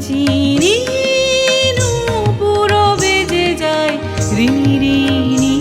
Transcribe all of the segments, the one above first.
চিনি নূপুর বেজে যায় রিনি রিনি।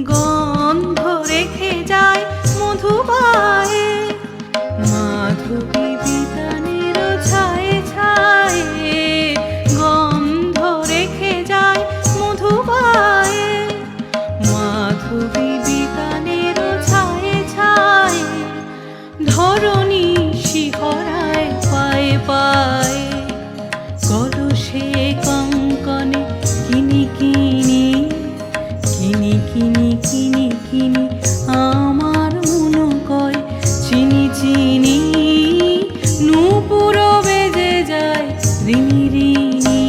গন্ধ রেখে যায় মধুবায়ে মাধবী বিতানের ছায়ে ছায়ে। গন্ধ রেখে যায় মধুবায়ে মাধবী বিতানের ছায়ে ছায়ে। ধরণী শিহরায় পায়ে পায়ে কলসে কঙ্কনে কিনি কিনি কিনি কিনি কিনি কিনি। আমার মন কয় চিনি চিনি নূপুর বেজে যায় রিনি রিনি।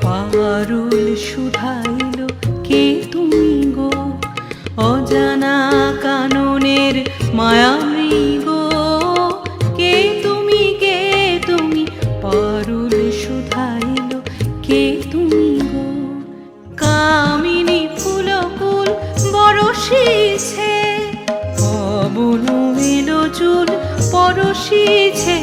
পারুল শুধাইল কে তুমি গো অজানা কাননের মায়ামৃগ। কে তুমি পারুল শুধাইল কে তুমি গো। কামিনী ফুলকুল বরষিছে পবন এলো চুল পরশিছে।